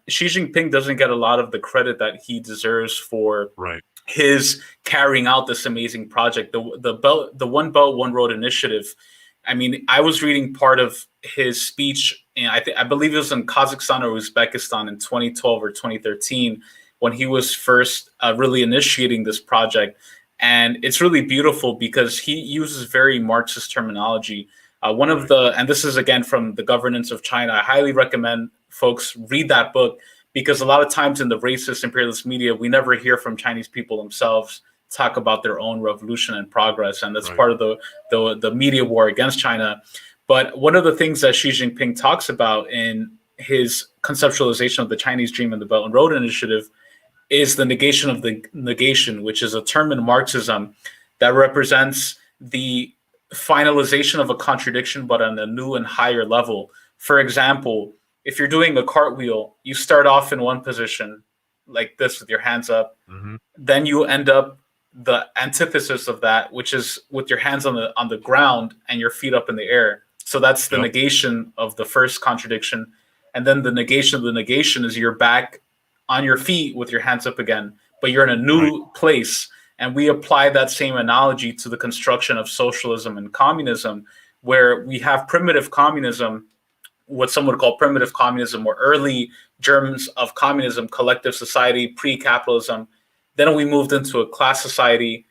Xi Jinping doesn't get a lot of the credit that he deserves for Right. his carrying out this amazing project. The One Belt One Road initiative. I mean, I was reading part of his speech, and I believe it was in Kazakhstan or Uzbekistan in 2012 or 2013 when he was first really initiating this project. And it's really beautiful because he uses very Marxist terminology. One of the, and this is again from The Governance of China. I highly recommend folks read that book because a lot of times in the racist imperialist media, we never hear from Chinese people themselves talk about their own revolution and progress, and that's part of the media war against China. But one of the things that Xi Jinping talks about in his conceptualization of the Chinese Dream and the Belt and Road Initiative is the negation of the negation, which is a term in Marxism that represents the finalization of a contradiction, but on a new and higher level. For example, if you're doing a cartwheel, you start off in one position like this with your hands up. Then you end up the antithesis of that, which is with your hands on the ground and your feet up in the air. So that's the negation of the first contradiction. And then the negation of the negation is you're back on your feet with your hands up again, but you're in a new place. And we apply that same analogy to the construction of socialism and communism, where we have primitive communism, what some would call primitive communism, or early germs of communism, collective society, pre-capitalism. Then we moved into a class society,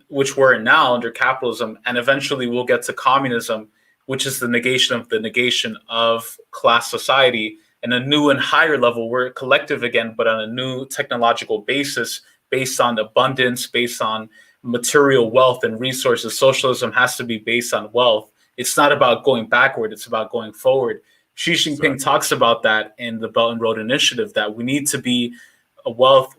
which we're in now under capitalism, and eventually we'll get to communism, which is the negation of class society. And a new and higher level, we're collective again, but on a new technological basis, based on abundance, based on material wealth and resources. Socialism has to be based on wealth. It's not about going backward, it's about going forward. Xi Jinping talks about that in the Belt and Road Initiative, that we need to be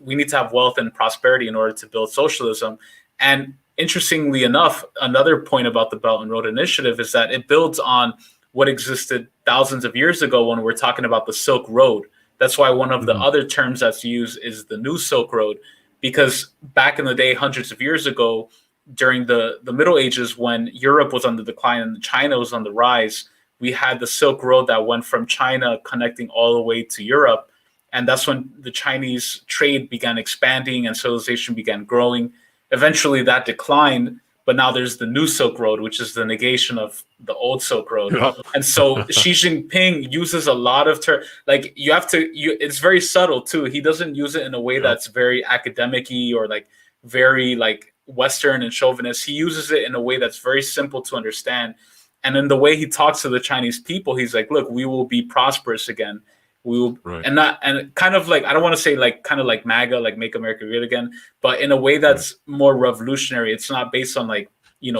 we need to have wealth and prosperity in order to build socialism. And interestingly enough, another point about the Belt and Road Initiative is that it builds on what existed thousands of years ago when we're talking about the Silk Road. That's why one of the other terms that's used is the New Silk Road, because back in the day, hundreds of years ago, during the Middle Ages, when Europe was on the decline and China was on the rise, we had the Silk Road that went from China connecting all the way to Europe. And that's when the Chinese trade began expanding and civilization began growing. Eventually that declined, but now there's the New Silk Road, which is the negation of the old Silk Road. And so Xi Jinping uses a lot of like it's very subtle too. He doesn't use it in a way that's very academic-y or like very like Western and chauvinist. He uses it in a way that's very simple to understand. And in the way he talks to the Chinese people, he's like, look, we will be prosperous again. We will, and kind of like, I don't want to say like kind of like MAGA, like Make America Great Again, but in a way that's more revolutionary. It's not based on like,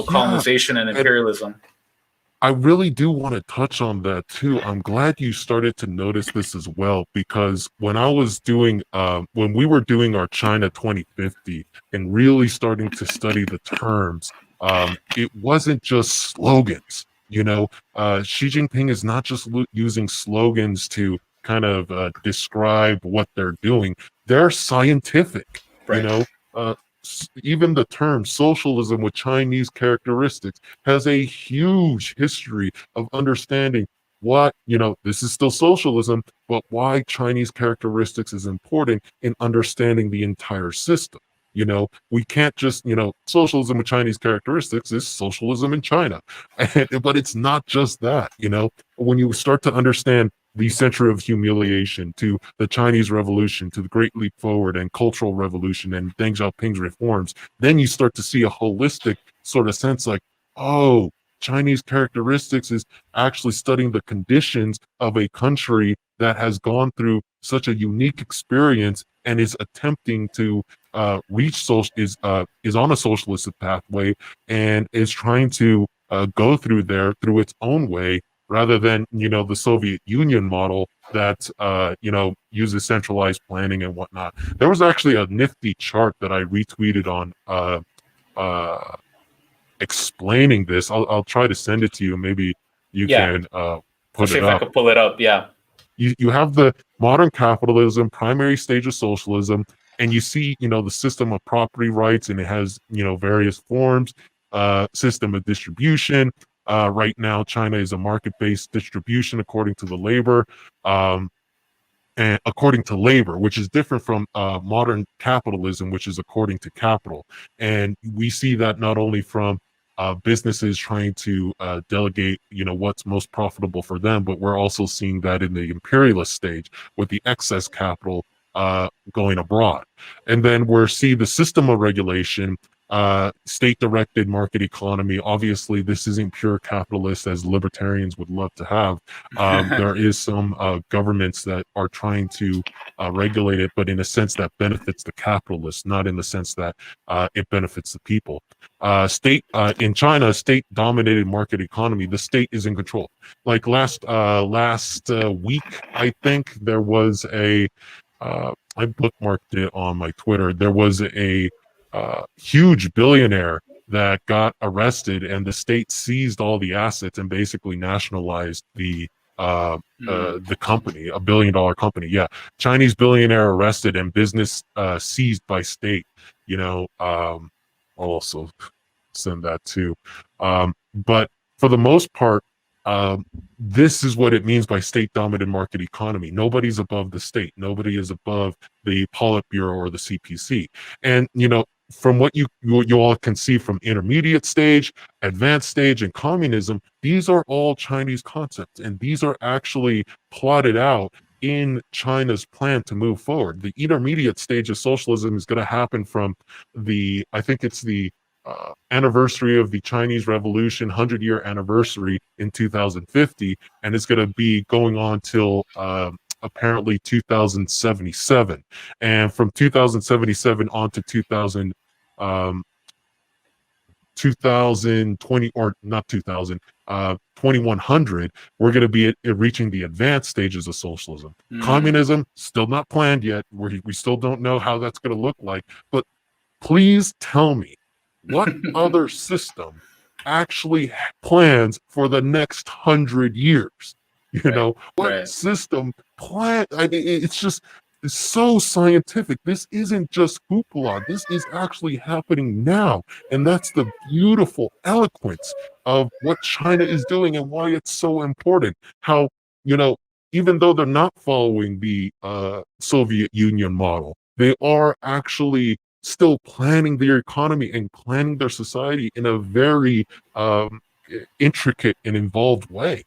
colonization and imperialism. I really do want to touch on that too. I'm glad you started to notice this as well, because when I was doing, when we were doing our China 2050 and really starting to study the terms, it wasn't just slogans. Xi Jinping is not just using slogans to kind of describe what they're doing. They're scientific. Even the term socialism with Chinese characteristics has a huge history of understanding what, this is still socialism, but why Chinese characteristics is important in understanding the entire system. We can't just, socialism with Chinese characteristics is socialism in China. But it's not just that, when you start to understand the century of humiliation to the Chinese Revolution, to the Great Leap Forward and Cultural Revolution and Deng Xiaoping's reforms, then you start to see a holistic sort of sense like, oh, Chinese characteristics is actually studying the conditions of a country that has gone through such a unique experience and is attempting to reach is on a socialist pathway and is trying to go through its own way, rather than the Soviet Union model that uses centralized planning and whatnot. There was actually a nifty chart that I retweeted on explaining this. I'll try to send it to you. Maybe you can put it up. I could pull it up. Yeah. You have the modern capitalism, primary stage of socialism, and you see, the system of property rights, and it has, various forms, system of distribution. Right now, China is a market-based distribution according to the labor. and according to labor, which is different from modern capitalism, which is according to capital. And we see that not only from businesses trying to delegate, what's most profitable for them, but we're also seeing that in the imperialist stage with the excess capital going abroad. And then we're seeing the system of regulation, state-directed market economy. Obviously, this isn't pure capitalist as libertarians would love to have. There is some governments that are trying to regulate it, but in a sense that benefits the capitalists, not in the sense that it benefits the people. In China, state-dominated market economy, the state is in control. Like last week, I think there was I bookmarked it on my Twitter. There was a huge billionaire that got arrested, and the state seized all the assets and basically nationalized the company, $1 billion company. Yeah, Chinese billionaire arrested and business seized by state. I'll also send that too. But for the most part, this is what it means by state-dominated market economy. Nobody's above the state. Nobody is above the Politburo or the CPC. And from what you all can see from intermediate stage, advanced stage, and communism, these are all Chinese concepts, and these are actually plotted out in China's plan to move forward. The intermediate stage of socialism is going to happen from I think it's the anniversary of the Chinese Revolution, 100-year anniversary in 2050, and it's going to be going on till apparently 2077. And from 2077 on to 2020, or not 2000, 2100, we're going to be reaching the advanced stages of socialism. Communism, still not planned yet. We still don't know how that's going to look like. But please tell me, what other system actually plans for the next 100 years? What system plan? I mean, it's so scientific. This isn't just hoopla. This is actually happening now. And that's the beautiful eloquence of what China is doing and why it's so important. How, even though they're not following the Soviet Union model, they are actually still planning their economy and planning their society in a very intricate and involved way.